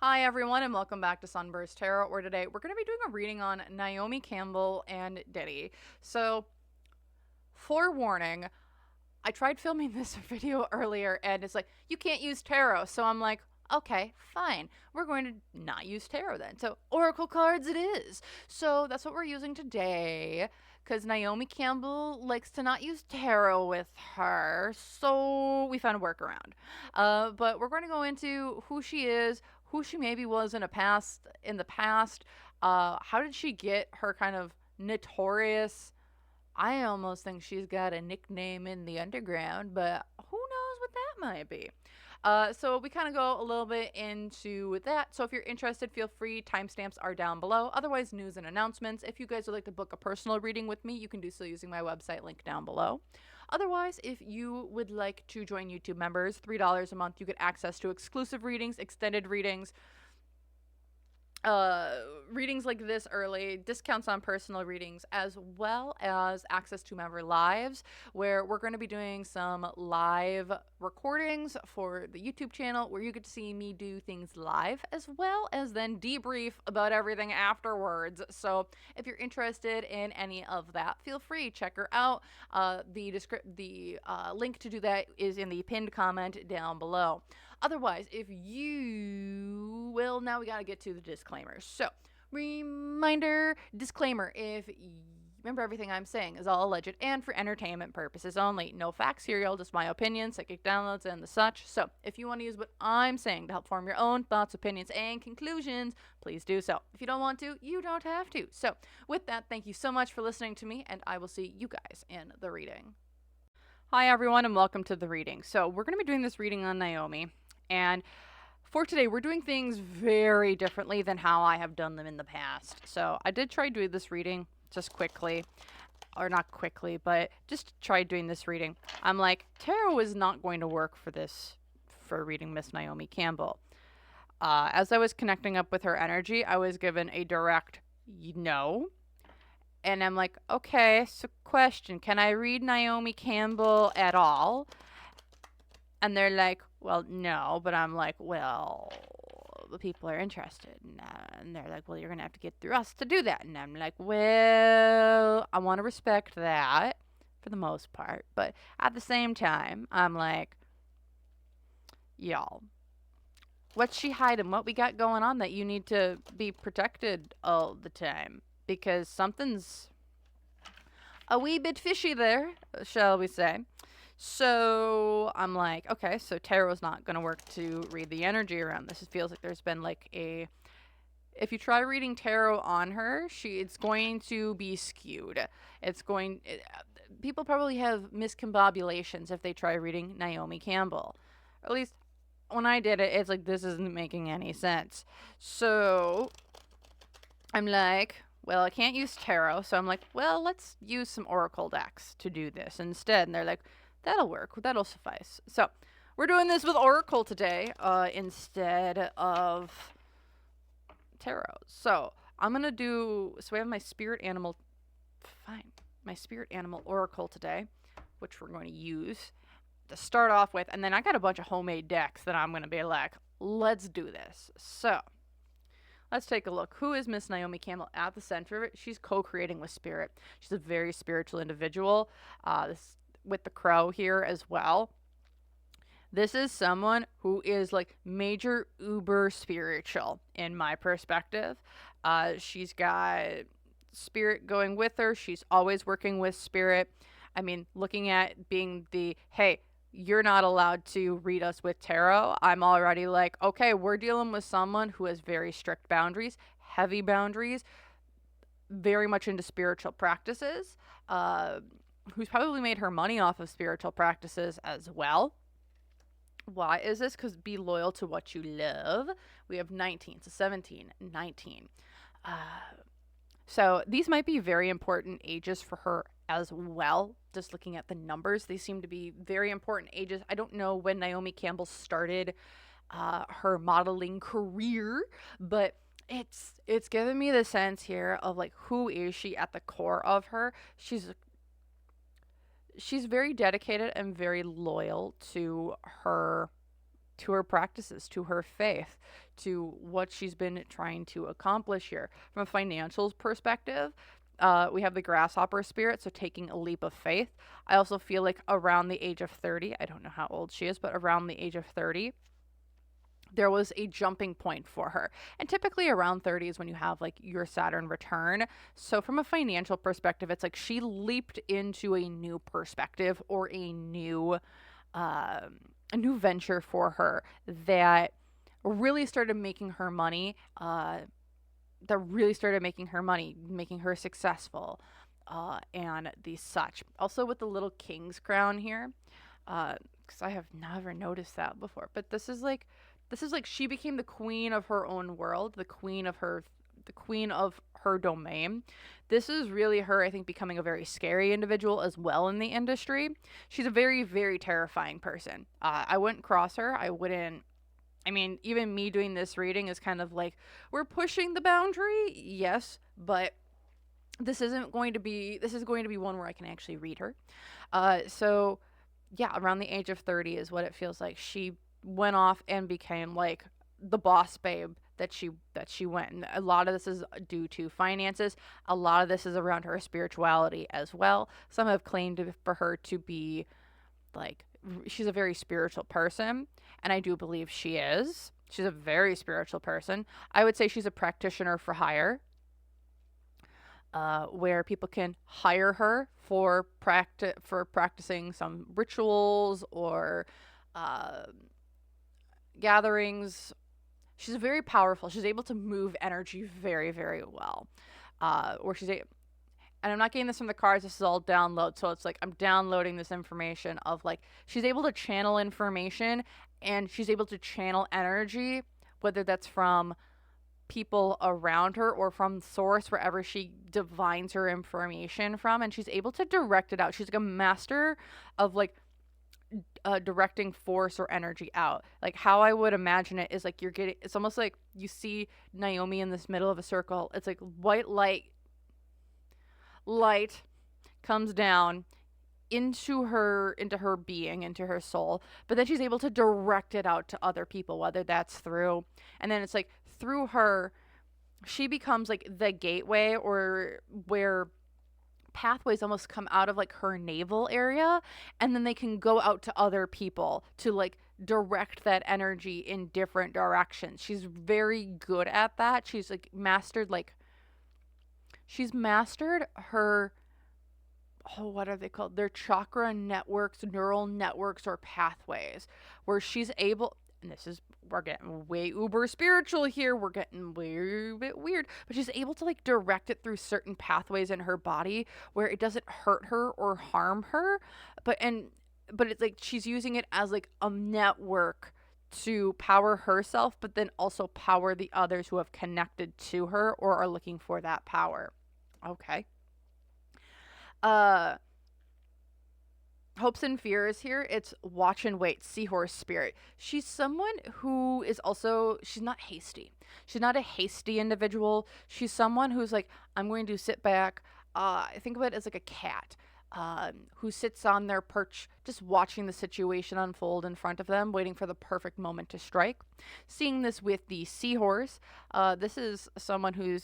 Hi everyone and welcome back to SunBurst Tarot, where today we're going to be doing a reading on Naomi Campbell and Diddy. So, forewarning, I tried filming this video earlier and it's like, you can't use tarot. So I'm like, okay, fine. We're going to not use tarot then. So oracle cards it is. So that's what we're using today because Naomi Campbell likes to not use tarot with her. So we found a workaround. But we're going to go into who she is, who she maybe was in the past. How did she get her kind of notorious? I almost think she's got a nickname in the underground, but who knows what that might be. So we kind of go a little bit into that. So if you're interested, feel free. Timestamps are down below. Otherwise, news and announcements. If you guys would like to book a personal reading with me, you can do so using my website link down below. Otherwise, if you would like to join YouTube members, $3 a month, you get access to exclusive readings, extended readings, readings like this early, discounts on personal readings, as well as access to member lives, where we're going to be doing some live recordings for the YouTube channel where you get to see me do things live, as well as then debrief about everything afterwards. So if you're interested in any of that, feel free, check her out. The link to do that is in the pinned comment down below. Otherwise, if you will, now we got to get to the disclaimers. So, reminder, disclaimer, remember everything I'm saying is all alleged and for entertainment purposes only. No facts here, y'all, just my opinions, psychic downloads, and the such. So, if you want to use what I'm saying to help form your own thoughts, opinions, and conclusions, please do so. If you don't want to, you don't have to. So, with that, thank you so much for listening to me, and I will see you guys in the reading. Hi, everyone, and welcome to the reading. So, we're going to be doing this reading on Naomi. And for today, we're doing things very differently than how I have done them in the past. So I did try doing this reading just quickly, or not quickly, but just try doing this reading. I'm like, tarot is not going to work for this, for reading Miss Naomi Campbell. As I was connecting up with her energy, I was given a direct no. And I'm like, okay, so question, can I read Naomi Campbell at all? And they're like, well, no. But I'm like, well, the people are interested. And they're like, well, you're going to have to get through us to do that. And I'm like, well, I want to respect that for the most part. But at the same time, I'm like, y'all, what's she hiding? What we got going on that you need to be protected all the time? Because something's a wee bit fishy there, shall we say. So I'm like, okay, so tarot's not going to work to read the energy around this. It feels like there's been like if you try reading tarot on her, it's going to be skewed. People probably have miscombobulations if they try reading Naomi Campbell. Or at least when I did it, it's like, this isn't making any sense. So I'm like, well, I can't use tarot. So I'm like, well, let's use some oracle decks to do this instead. And they're like, that'll work. That'll suffice. So we're doing this with oracle today instead of tarot. So I'm going to so we have my spirit animal, my spirit animal oracle today, which we're going to use to start off with. And then I got a bunch of homemade decks that I'm going to be like, let's do this. So let's take a look. Who is Miss Naomi Campbell at the center of it? She's co-creating with spirit. She's a very spiritual individual. With the crow here as well. This is someone who is like major uber spiritual in my perspective. She's got spirit going with her. She's always working with spirit. I mean, looking at being hey, you're not allowed to read us with tarot. I'm already like, okay, we're dealing with someone who has very strict boundaries, heavy boundaries, very much into spiritual practices, who's probably made her money off of spiritual practices as well. Why is this? Because be loyal to what you love. We have 19, so 17, 19. So these might be very important ages for her as well. Just looking at the numbers, they seem to be very important ages. I don't know when Naomi Campbell started her modeling career, but it's given me the sense here of like, who is she at the core of her? She's very dedicated and very loyal to her practices, to her faith. to what she's been trying to accomplish here. From a financial perspective, we have the grasshopper spirit, so taking a leap of faith. I also feel like around the age of 30, I don't know how old she is, but around the age of 30, there was a jumping point for her. And typically around 30 is when you have like your Saturn return. So from a financial perspective, it's like she leaped into a new perspective or a new venture for her that really started making her money, making her successful, and the such. Also with the little king's crown here, because I have never noticed that before. But this is like she became the queen of her own world, the queen of her domain. This is really her, I think, becoming a very scary individual as well in the industry. She's a very, very terrifying person. I wouldn't cross her. I mean, even me doing this reading is kind of like, we're pushing the boundary, yes, but this is going to be one where I can actually read her. So yeah, around the age of 30 is what it feels like. She went off and became like the boss babe that she went. And a lot of this is due to finances. A lot of this is around her spirituality as well. Some have claimed for her to be like, she's a very spiritual person, and I do believe she is. She's a very spiritual person. I would say she's a practitioner for hire, where people can hire her for practicing some rituals or gatherings. She's very powerful. She's able to move energy very, very well. And I'm not getting this from the cards. This is all download. So it's like I'm downloading this information of like she's able to channel information and she's able to channel energy, whether that's from people around her or from source, wherever she divines her information from, and she's able to direct it out. She's like a master of like directing force or energy out. Like how I would imagine it is like it's almost like you see Naomi in this middle of a circle. It's like white light comes down into her being, into her soul, but then she's able to direct it out to other people, whether that's through, and then it's like through her, she becomes like the gateway, or where pathways almost come out of like her navel area, and then they can go out to other people to like direct that energy in different directions. She's very good at that. She's mastered her, what are they called? Their chakra networks, neural networks, or pathways, where she's able, and we're getting way uber spiritual here. We're getting way a bit weird, but she's able to like direct it through certain pathways in her body where it doesn't hurt her or harm her. But it's like she's using it as like a network to power herself, but then also power the others who have connected to her or are looking for that power. Okay. Hopes and fears here. It's watch and wait, seahorse spirit. She's someone who is also, she's not hasty. She's not a hasty individual. She's someone who's like, I'm going to sit back. I think of it as like a cat who sits on their perch, just watching the situation unfold in front of them, waiting for the perfect moment to strike. Seeing this with the seahorse, this is someone who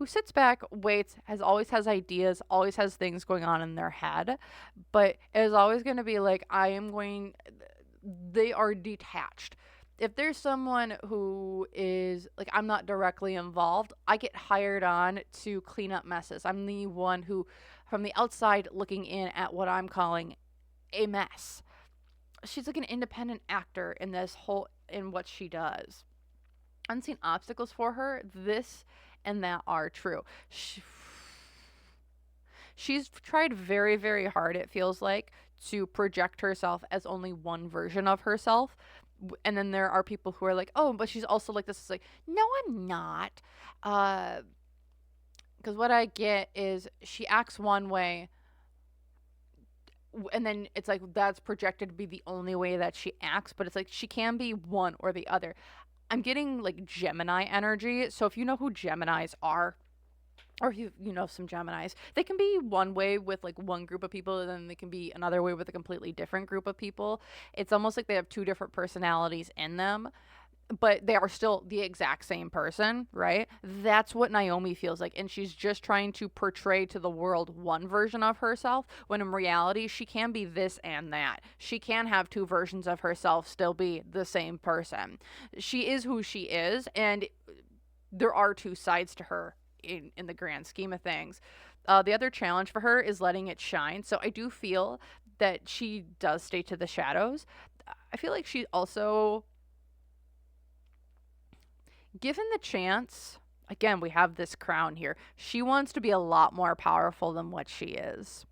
sits back, waits, always has ideas, always has things going on in their head, but is always going to be like, they are detached. If there's someone who is like, I'm not directly involved, I get hired on to clean up messes. I'm the one who, from the outside, looking in at what I'm calling a mess. She's like an independent actor in what she does. Unseen obstacles for her, this and that are true. She's tried very, very hard, it feels like, to project herself as only one version of herself. And then there are people who are like, oh, but she's also like this. It's like, no, I'm not. Because what I get is she acts one way, and then it's like that's projected to be the only way that she acts, but it's like she can be one or the other. I'm getting like Gemini energy. So if you know who Geminis are, or you know some Geminis, they can be one way with like one group of people, and then they can be another way with a completely different group of people. It's almost like they have two different personalities in them. but they are still the exact same person, right? That's what Naomi feels like. And she's just trying to portray to the world one version of herself, when in reality, she can be this and that. She can have two versions of herself, still be the same person. She is who she is, and there are two sides to her in the grand scheme of things. The other challenge for her is letting it shine. So I do feel that she does stay to the shadows. I feel like she also, given the chance, again, we have this crown here. She wants to be a lot more powerful than what she is.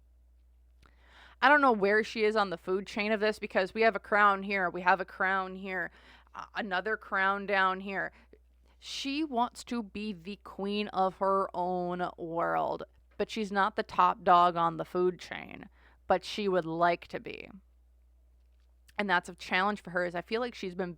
I don't know where she is on the food chain of this, because we have a crown here, we have a crown here, another crown down here. She wants to be the queen of her own world, but she's not the top dog on the food chain, but she would like to be. And that's a challenge for her, is I feel like she's been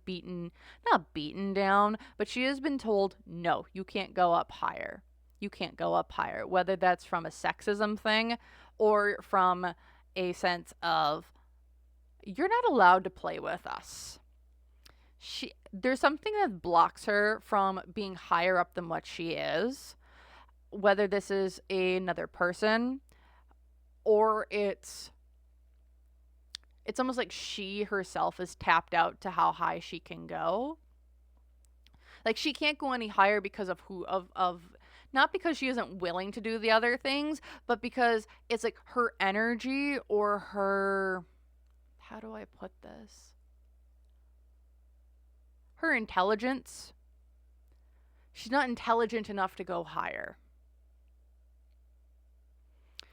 not beaten down, but she has been told, no, you can't go up higher. You can't go up higher, whether that's from a sexism thing or from a sense of, you're not allowed to play with us. There's something that blocks her from being higher up than what she is, whether this is another person or it's almost like she herself is tapped out to how high she can go. Like, she can't go any higher because of not because she isn't willing to do the other things, but because it's like her energy or her, how do I put this? Her intelligence. She's not intelligent enough to go higher.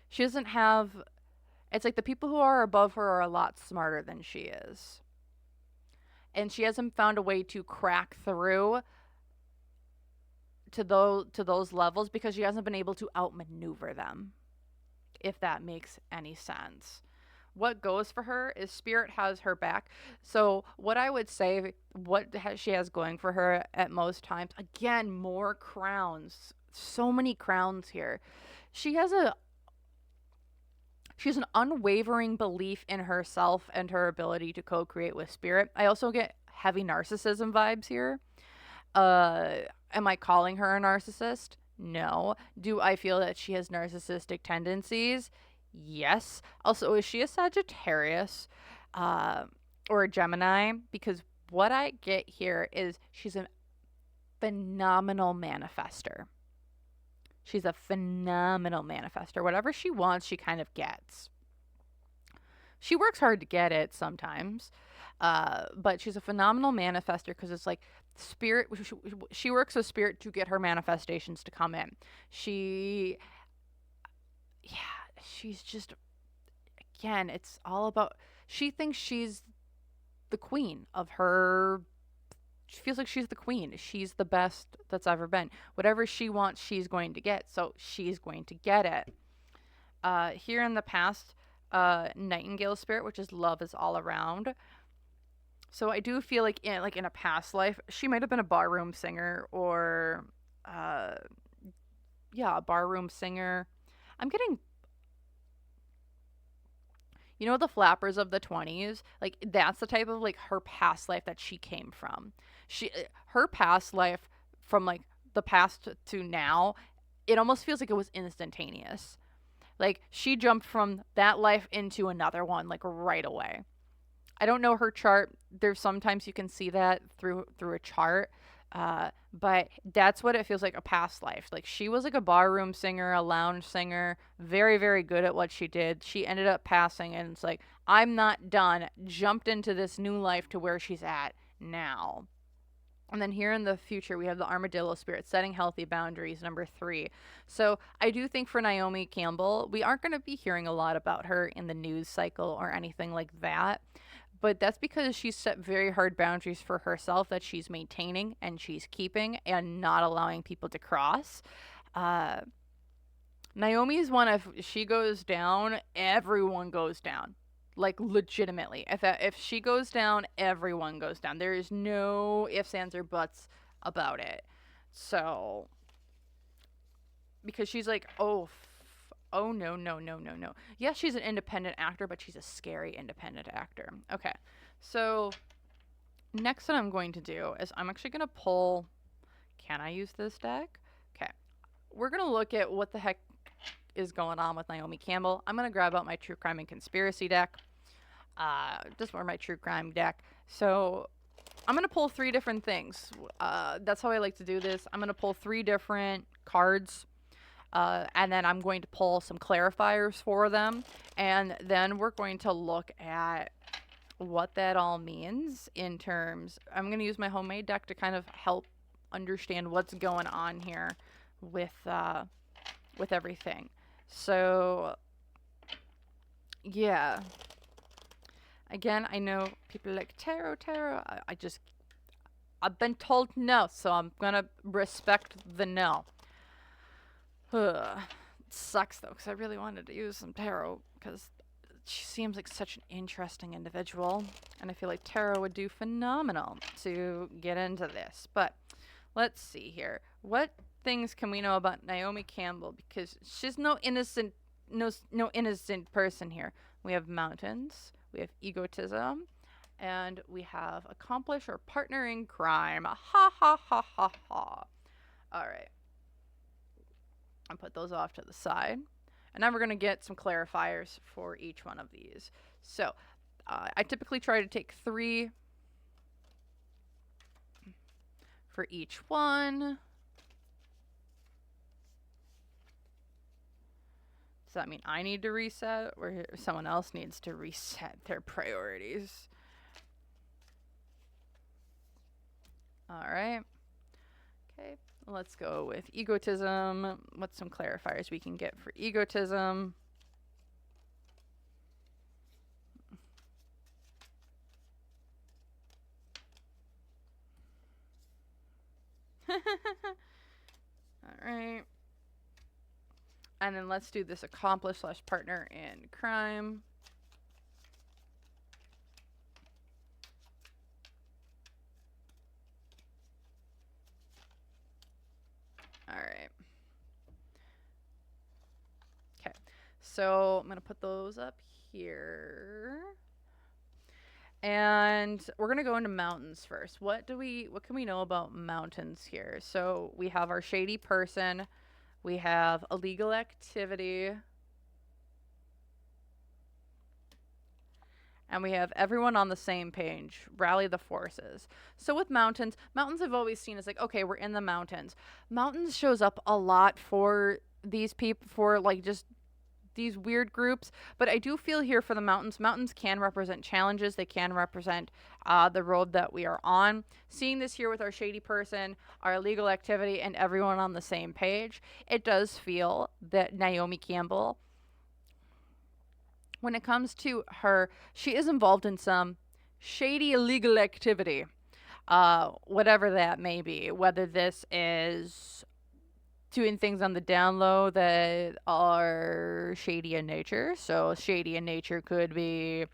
She doesn't have, it's like the people who are above her are a lot smarter than she is. And she hasn't found a way to crack through to those levels because she hasn't been able to outmaneuver them, if that makes any sense. What goes for her is Spirit has her back. So what I would say, she has going for her at most times, again, more crowns. So many crowns here. She has an unwavering belief in herself and her ability to co-create with Spirit. I also get heavy narcissism vibes here. Am I calling her a narcissist? No. Do I feel that she has narcissistic tendencies? Yes. Also, is she a Sagittarius or a Gemini? Because what I get here is she's a phenomenal manifester. She's a phenomenal manifester. Whatever she wants, she kind of gets. She works hard to get it sometimes, but she's a phenomenal manifester because it's like Spirit. She works with Spirit to get her manifestations to come in. She's just, again, it's all about, she thinks she's the queen of her. She feels like she's the queen. She's the best that's ever been. Whatever she wants, she's going to get. So she's going to get it. Here in the past, Nightingale Spirit, which is love is all around. So I do feel like in a past life, she might have been a barroom singer or, a barroom singer. I'm getting, the flappers of the 20s, like that's the type of like her past life that she came from. Her past life from like the past to now, it almost feels like it was instantaneous. Like she jumped from that life into another one like right away. I don't know her chart. There's sometimes you can see that through a chart. But that's what it feels like, a past life. Like she was like a barroom singer, a lounge singer, very, very good at what she did. She ended up passing and it's like, I'm not done. Jumped into this new life to where she's at now. And then here in the future, we have the Armadillo Spirit, setting healthy boundaries, number 3. So I do think for Naomi Campbell, we aren't going to be hearing a lot about her in the news cycle or anything like that. But that's because she's set very hard boundaries for herself that she's maintaining and she's keeping and not allowing people to cross. Naomi is one, if she goes down, everyone goes down. Like legitimately, if she goes down, everyone goes down. There is no ifs, ands, or buts about it. So, because she's like, oh no. Yes, she's an independent actor, but she's a scary independent actor. Okay, so Next, what I'm going to do is I'm actually going to pull. Can I use this deck? Okay. We're going to look at what the heck is going on with Naomi Campbell. I'm going to grab out my True Crime and Conspiracy deck. Just for my True Crime deck. So I'm going to pull 3 different things. That's how I like to do this. I'm going to pull 3 different cards. And then I'm going to pull some clarifiers for them. And then we're going to look at what that all means in terms. I'm going to use my homemade deck to kind of help understand what's going on here with everything. So, yeah. Again, I know people like tarot. I've been told no, so I'm going to respect the no. It sucks, though, because I really wanted to use some tarot, because she seems like such an interesting individual, and I feel like tarot would do phenomenal to get into this. But let's see here. What things can we know about Naomi Campbell? Because she's no innocent person here. We have mountains, we have egotism, and we have accomplish or partner in crime. Ha ha ha ha ha. All right. I'll put those off to the side. And now we're going to get some clarifiers for each one of these. So, I typically try to take 3 for each one. Does that mean I need to reset, or someone else needs to reset their priorities? All right. Okay. Let's go with egotism. What's some clarifiers we can get for egotism? All right. And then let's do this accomplice / partner in crime. All right. Okay. So I'm going to put those up here. And we're going to go into mountains first. What can we know about mountains here? So we have our shady person. We have illegal activity. And we have everyone on the same page. Rally the forces. So with mountains I've always seen as like, okay, we're in the mountains. Mountains shows up a lot for these people, for like just these weird groups. But I do feel here for the mountains can represent challenges. They can represent the road that we are on. Seeing this here with our shady person, our illegal activity, and everyone on the same page, it does feel that Naomi Campbell, when it comes to her, she is involved in some shady illegal activity, whatever that may be, whether this is doing things on the down low that are shady in nature. So shady in nature could be,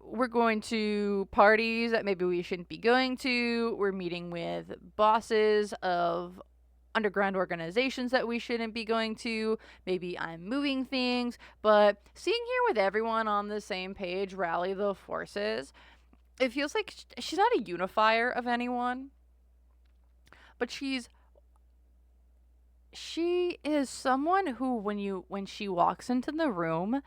we're going to parties that maybe we shouldn't be going to, we're meeting with bosses of underground organizations that we shouldn't be going to. Maybe I'm moving things. But seeing here with everyone on the same page, rally the forces, it feels like she's not a unifier of anyone, but she is someone who, when she walks into the room,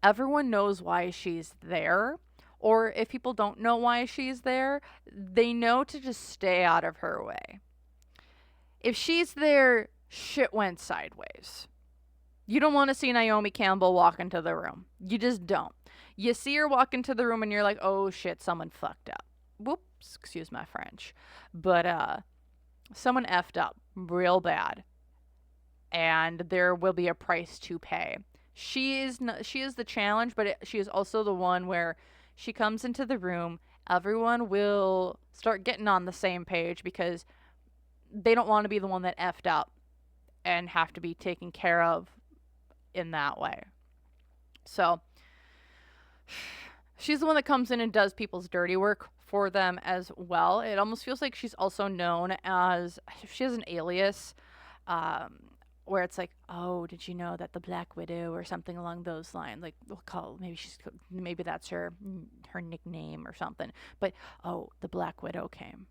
everyone knows why she's there. Or if people don't know why she's there, they know to just stay out of her way. If she's there, shit went sideways. You don't want to see Naomi Campbell walk into the room. You just don't. You see her walk into the room and you're like, oh shit, someone fucked up. Whoops, excuse my French. But someone effed up real bad. And there will be a price to pay. She is the challenge, but she is also the one where she comes into the room, everyone will start getting on the same page because they don't want to be the one that effed up and have to be taken care of in that way. So she's the one that comes in and does people's dirty work for them as well. It almost feels like she's also known as, she has an alias, where it's like, oh, did you know that the Black Widow or something along those lines? Like, we'll call, maybe that's her nickname or something. But oh, the Black Widow came,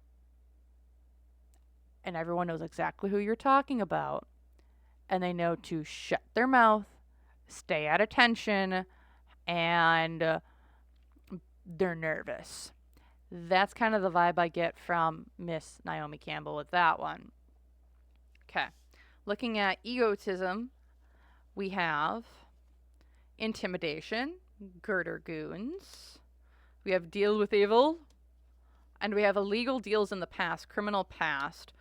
and everyone knows exactly who you're talking about, and they know to shut their mouth, stay at attention, and they're nervous. That's kind of the vibe I get from Miss Naomi Campbell with that one. Okay. Looking at egotism, we have intimidation, girder goons. We have deal with evil. And we have illegal deals in the past, criminal past.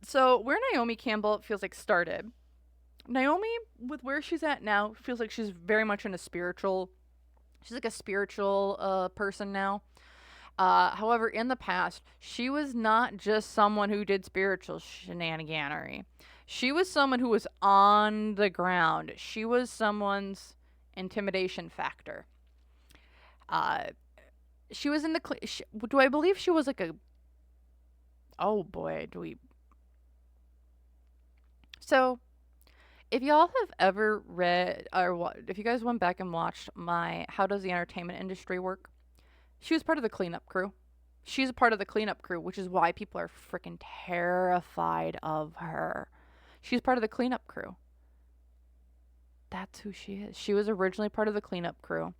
So where Naomi Campbell, it feels like, started. Naomi, with where she's at now, feels like she's very much in a spiritual. She's like a spiritual person now. However, in the past, she was not just someone who did spiritual shenaniganery. She was someone who was on the ground. She was someone's intimidation factor. She was in the... do I believe she was like a... Oh boy, do we... So, if y'all have ever read, or if you guys went back and watched my How Does the Entertainment Industry Work? She was part of the cleanup crew. She's a part of the cleanup crew, which is why people are freaking terrified of her. She's part of the cleanup crew. That's who she is. She was originally part of the cleanup crew.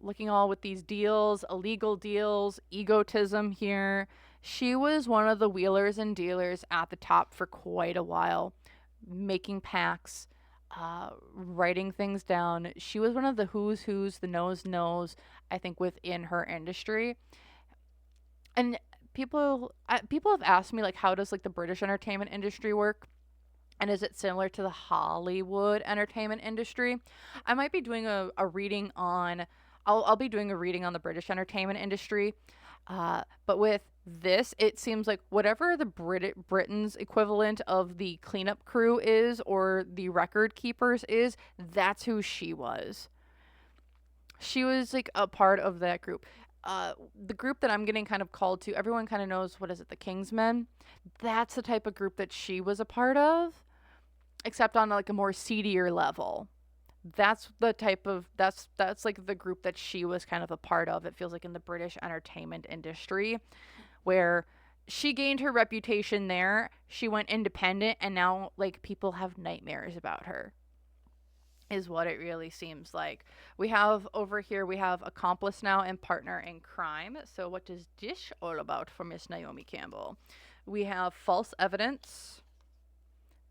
Looking all with these deals, illegal deals, egotism here. She was one of the wheelers and dealers at the top for quite a while, making pacts, writing things down. She was one of the who's, the knows, I think, within her industry. And people have asked me, like, how does, like, the British entertainment industry work? And is it similar to the Hollywood entertainment industry? I might be doing a reading on... I'll be doing a reading on the British entertainment industry. But with this, it seems like whatever the Britain's equivalent of the cleanup crew is, or the record keepers is, that's who she was. She was like a part of that group. The group that I'm getting kind of called to, everyone kind of knows, what is it, the Kingsmen? That's the type of group that she was a part of, except on like a more seedier level. That's the type of, that's like the group that she was kind of a part of, it feels like, in the British entertainment industry, where she gained her reputation there, she went independent, and now, like, people have nightmares about her, is what it really seems like. We have over here, we have accomplice now and partner in crime. So what is this all about for Miss Naomi Campbell? We have false evidence,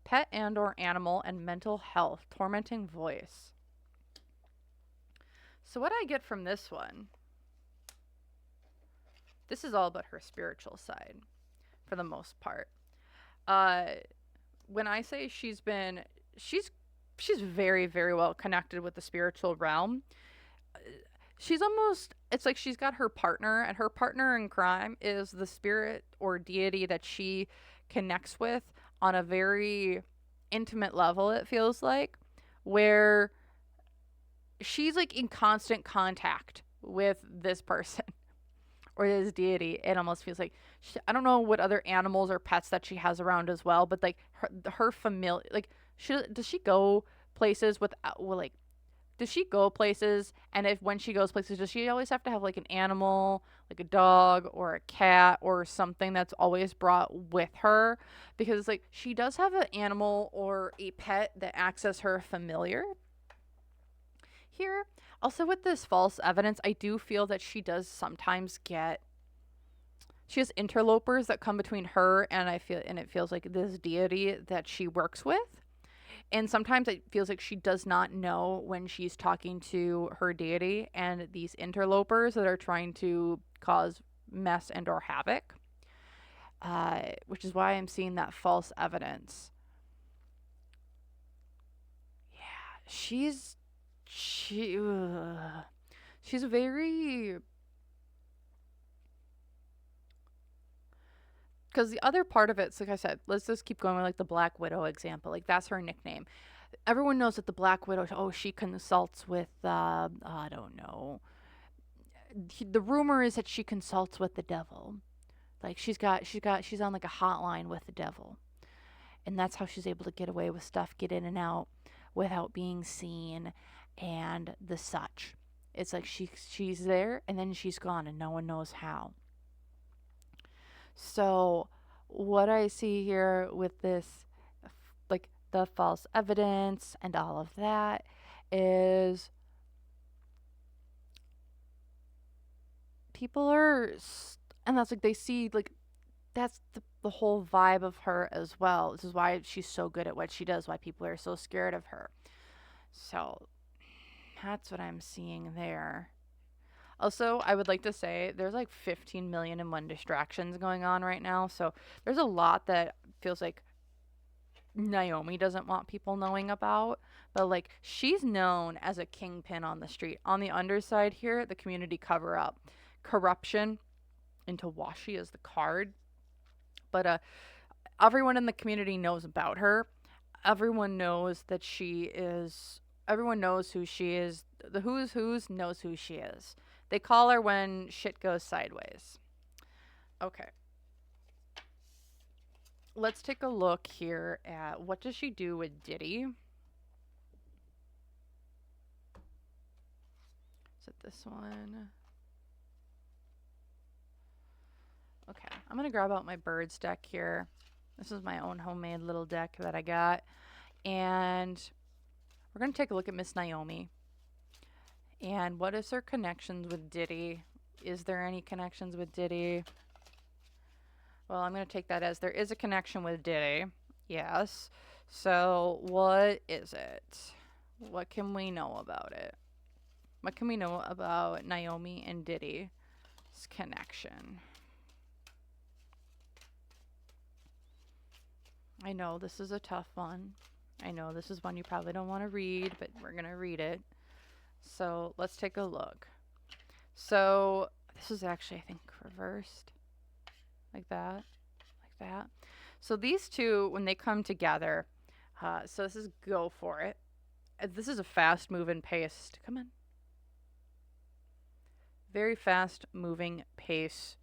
pet and or animal, and mental health, tormenting voice. So what I get from this one, this is all about her spiritual side for the most part. When I say she's very, very well connected with the spiritual realm. She's almost, it's like she's got her partner, and her partner in crime is the spirit or deity that she connects with on a very intimate level, it feels like, where she's like in constant contact with this person or this deity. It almost feels like I don't know what other animals or pets that she has around as well, but like her familiar, like, does she go places does she go places, and when she goes places, does she always have to have like an animal, like a dog or a cat or something that's always brought with her? Because like she does have an animal or a pet that acts as her familiar here. Also, with this false evidence, I do feel that she does sometimes she has interlopers that come between her and it feels like this deity that she works with. And sometimes it feels like she does not know when she's talking to her deity and these interlopers that are trying to cause mess and or havoc. Which is why I'm seeing that false evidence. Yeah, she's very... Because the other part of it, so like I said, let's just keep going with like the Black Widow example. Like, that's her nickname. Everyone knows that the Black Widow, she consults with, I don't know. The rumor is that she consults with the devil. Like, she's on like a hotline with the devil. And that's how she's able to get away with stuff, get in and out without being seen and the such. It's like she's there and then she's gone and no one knows how. So what I see here with this, like the false evidence and all of that, is people are, and that's like they see, like that's the whole vibe of her as well. This is why she's so good at what she does, why people are so scared of her. So that's what I'm seeing there. Also, I would like to say there's like 15 million and one distractions going on right now. So there's a lot that feels like Naomi doesn't want people knowing about. But like she's known as a kingpin on the street. On the underside here, the community cover up. Corruption into Washi is the card. But everyone in the community knows about her. Everyone knows that she is. Everyone knows who she is. The who's knows who she is. They call her when shit goes sideways. Okay. Let's take a look here at what does she do with Diddy. Is it this one? Okay, I'm going to grab out my birds deck here. This is my own homemade little deck that I got. And we're going to take a look at Miss Naomi. And what is her connections with Diddy? Is there any connections with Diddy? Well, I'm going to take that as there is a connection with Diddy. Yes. So what is it? What can we know about it? What can we know about Naomi and Diddy's connection? I know this is a tough one. I know this is one you probably don't want to read, but we're going to read it. So let's take a look. So this is actually, I think, reversed. Like that. Like that. So these two, when they come together, so this is go for it. This is a fast moving paced. Come on. Very fast moving pace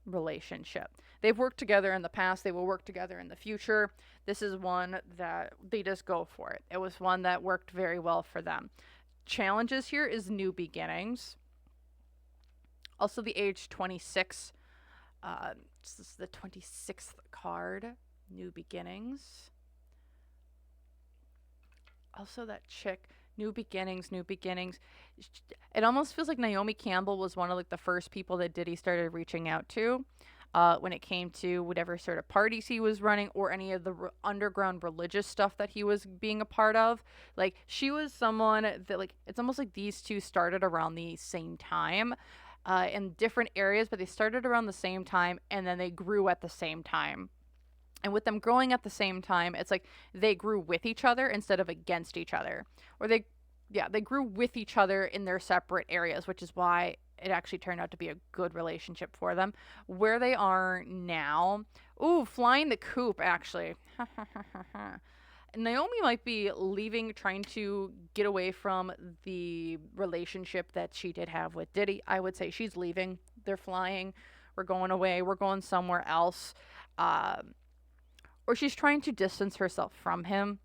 relationship. They've worked together in the past. They will work together in the future. This is one that they just go for it. It was one that worked very well for them. Challenges here is new beginnings. Also the age 26. This is the 26th card. New beginnings. Also that chick. New beginnings, new beginnings. It almost feels like Naomi Campbell was one of like the first people that Diddy started reaching out to when it came to whatever sort of parties he was running or any of the underground religious stuff that he was being a part of. Like she was someone that like it's almost like these two started around the same time in different areas, but they started around the same time and then they grew at the same time. And with them growing at the same time, it's like they grew with each other instead of against each other. Or they grew with each other in their separate areas, which is why it actually turned out to be a good relationship for them. Where they are now, ooh, flying the coop, actually. Naomi might be leaving, trying to get away from the relationship that she did have with Diddy. I would say she's leaving. They're flying. We're going away. We're going somewhere else. Or she's trying to distance herself from him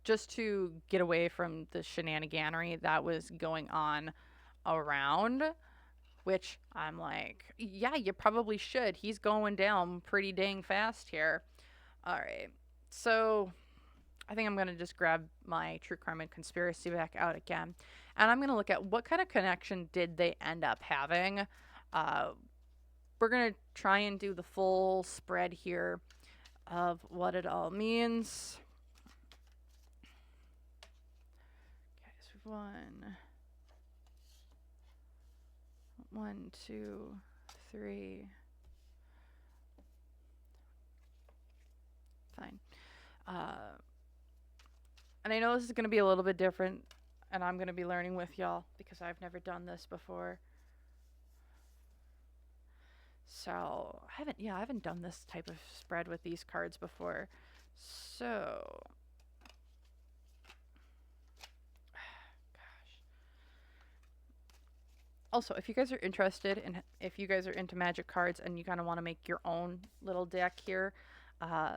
just to get away from the shenaniganery that was going on around, which I'm like, yeah, you probably should. He's going down pretty dang fast here. All right. So I think I'm going to just grab my True Crime and Conspiracy back out again. And I'm going to look at what kind of connection did they end up having. We're going to try and do the full spread here of what it all means. Okay, so we've one, two, three. Fine. And I know this is going to be a little bit different, and I'm going to be learning with y'all because I've never done this before. So I haven't done this type of spread with these cards before. So, gosh. Also, if you guys are interested in, if you guys are into magic cards and you kind of want to make your own little deck here,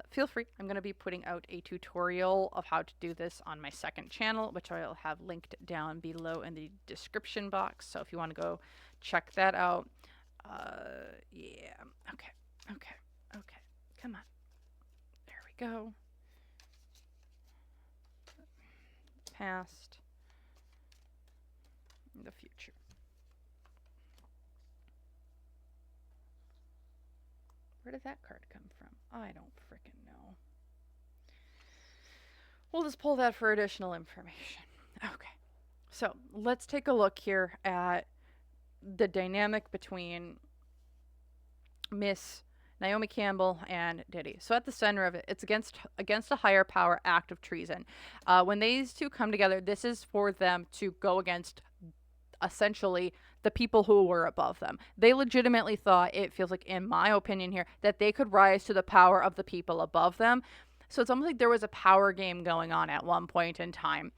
feel free. I'm going to be putting out a tutorial of how to do this on my second channel, which I'll have linked down below in the description box. So if you want to go check that out. Yeah. Okay. Okay. Okay. Come on. There we go. Past. The future. Where did that card come from? I don't frickin' know. We'll just pull that for additional information. Okay. So let's take a look here at the dynamic between Miss Naomi Campbell and Diddy. So at the center of it, it's against a higher power act of treason. When these two come together, this is for them to go against essentially the people who were above them. They legitimately thought, it feels like, in my opinion here, that they could rise to the power of the people above them. So it's almost like there was a power game going on at one point in time,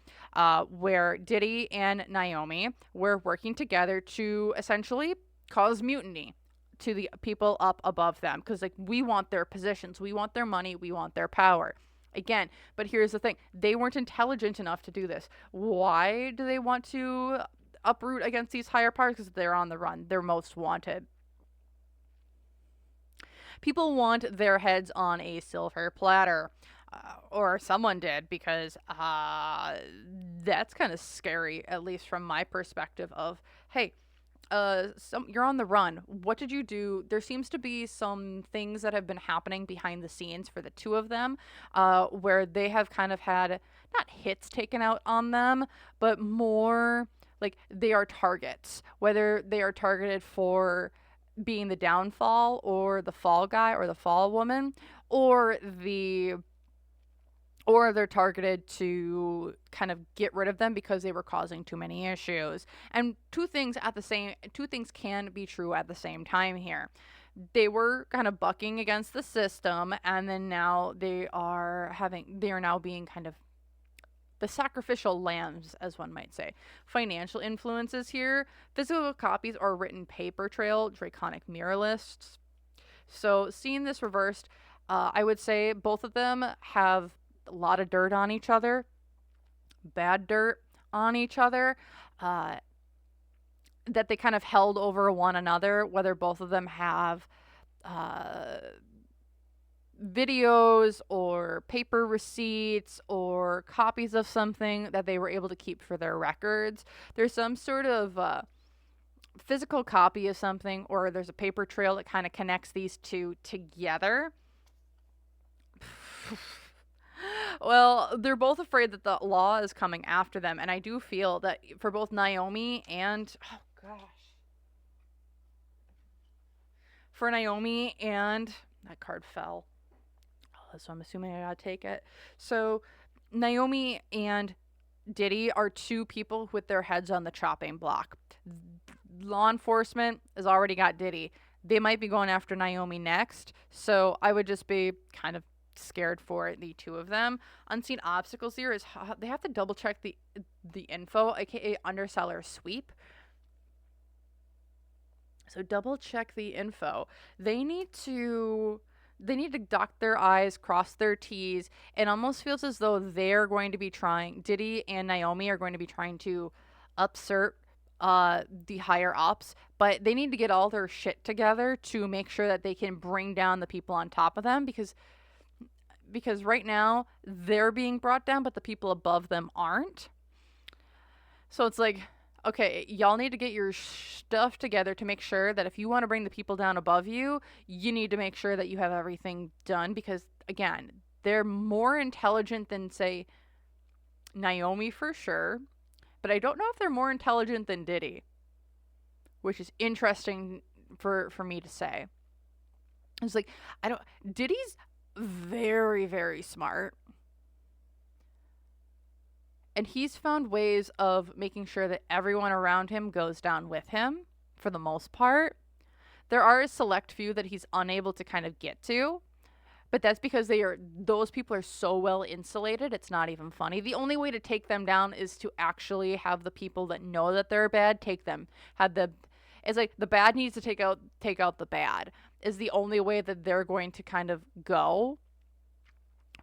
where Diddy and Naomi were working together to essentially cause mutiny to the people up above them, because like, we want their positions, we want their money, we want their power. Again, but here's the thing, they weren't intelligent enough to do this. Why do they want to uproot against these higher powers? Because they're on the run, they're most wanted. People want their heads on a silver platter, or someone did, because that's kind of scary, at least from my perspective of, hey, you're on the run. What did you do? There seems to be some things that have been happening behind the scenes for the two of them, where they have kind of had, not hits taken out on them, but more like they are targets, whether they are targeted for being the downfall or the fall guy or the fall woman, or they're targeted to kind of get rid of them because they were causing too many issues. And two things can be true at the same time here. They were kind of bucking against the system, and then now they are now being kind of the sacrificial lambs, as one might say. Financial influences here, physical copies or written paper trail, draconic mirror lists. So seeing this reversed, I would say both of them have a lot of dirt on each other, bad dirt on each other, that they kind of held over one another, whether both of them have videos or paper receipts or copies of something that they were able to keep for their records. There's some sort of physical copy of something, or there's a paper trail that kind of connects these two together. Well, they're both afraid that the law is coming after them, and I do feel that for both Naomi and, oh gosh, for Naomi and, that card fell, so I'm assuming I gotta take it. So Naomi and Diddy are two people with their heads on the chopping block. Law enforcement has already got Diddy. They might be going after Naomi next, so I would just be kind of scared for the two of them. Unseen obstacles here is they have to double check the info, aka underseller sweep. So double check the info. They need to dot their I's, cross their T's. It almost feels as though Diddy and Naomi are going to be trying to upsert the higher ups, but they need to get all their shit together to make sure that they can bring down the people on top of them, because right now they're being brought down, but the people above them aren't. So it's like, okay, y'all need to get your stuff together to make sure that if you want to bring the people down above you, you need to make sure that you have everything done, because, again, they're more intelligent than, say, Naomi for sure, but I don't know if they're more intelligent than Diddy, which is interesting for me to say. It's like, Diddy's very, very smart. And he's found ways of making sure that everyone around him goes down with him, for the most part. There are a select few that he's unable to kind of get to, but that's because those people are so well insulated, it's not even funny. The only way to take them down is to actually have the people that know that they're bad take them. It's like the bad needs to take out the bad is the only way that they're going to kind of go.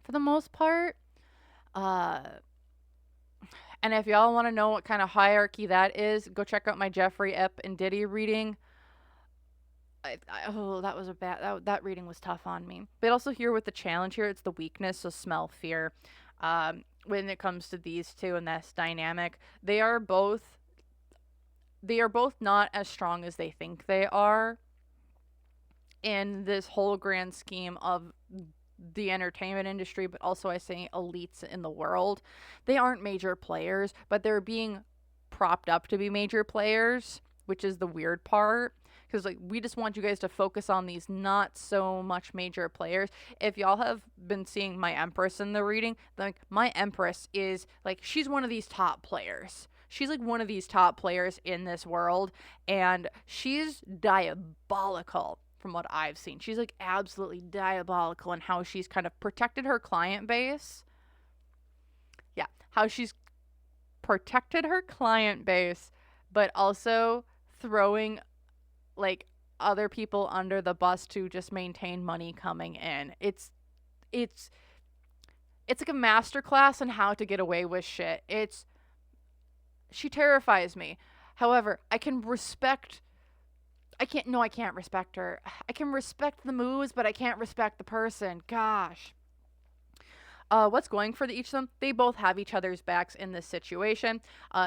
for the most part. Uh, and if y'all want to know what kind of hierarchy that is, go check out my Jeffrey Ep and Diddy reading. Oh, that was a bad, that reading was tough on me. But also here with the challenge here, it's the weakness, so smell fear. When it comes to these two and this dynamic, they are both not as strong as they think they are in this whole grand scheme of the entertainment industry, but also I say elites in the world. They aren't major players, but they're being propped up to be major players, which is the weird part. Because like we just want you guys to focus on these not so much major players. If y'all have been seeing my Empress in the reading, like my Empress is like she's one of these top players. She's like one of these top players in this world, and she's diabolical from what I've seen. She's like absolutely diabolical in how she's kind of protected her client base. Yeah, how she's protected her client base, but also throwing like other people under the bus to just maintain money coming in. It's like a masterclass on how to get away with shit. She terrifies me. However, I can't respect her. I can respect the moves, but I can't respect the person. Gosh. What's going for each of them? They both have each other's backs in this situation.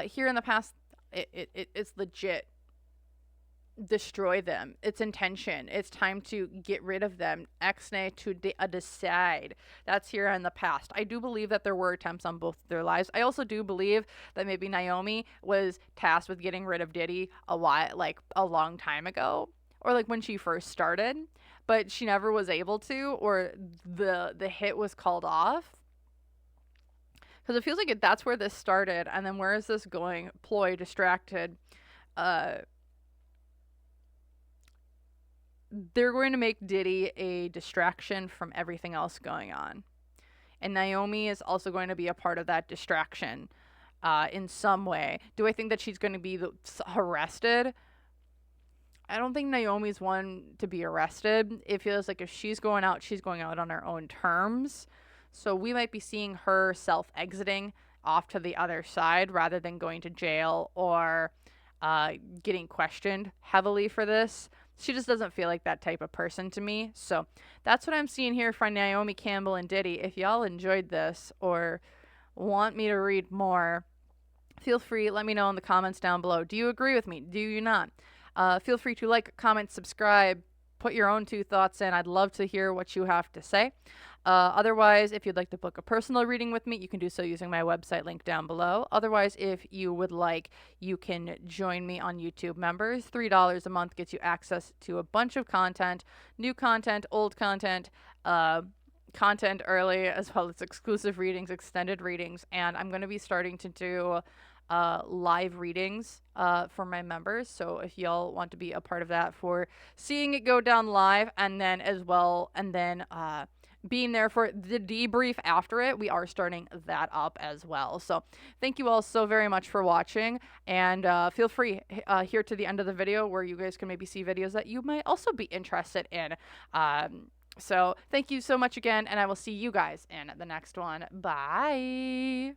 Here in the past, it's legit. Destroy them. It's intention. It's time to get rid of them. Exne to decide. That's here in the past. I do believe that there were attempts on both their lives. I also do believe that maybe Naomi was tasked with getting rid of Diddy a long time ago, or like when she first started, but she never was able to, or the hit was called off. Because it feels like that's where this started, and then where is this going? Ploy, distracted. They're going to make Diddy a distraction from everything else going on. And Naomi is also going to be a part of that distraction in some way. Do I think that she's going to be arrested? I don't think Naomi's one to be arrested. It feels like if she's going out on her own terms. So we might be seeing her self-exiting off to the other side rather than going to jail or getting questioned heavily for this. She just doesn't feel like that type of person to me. So that's what I'm seeing here for Naomi Campbell and Diddy. If y'all enjoyed this or want me to read more, feel free. Let me know in the comments down below. Do you agree with me? Do you not? Feel free to like, comment, subscribe, put your own 2 thoughts in. I'd love to hear what you have to say. Otherwise, if you'd like to book a personal reading with me, you can do so using my website link down below. Otherwise, if you would like, you can join me on YouTube Members. $3 a month gets you access to a bunch of content, new content, old content, content early, as well as exclusive readings, extended readings, and I'm going to be starting to do live readings for my members. So if y'all want to be a part of that for seeing it go down live, and then as well, and then being there for the debrief after it, we are starting that up as well. So thank you all so very much for watching, and feel free here to the end of the video where you guys can maybe see videos that you might also be interested in. So thank you so much again, and I will see you guys in the next one. Bye.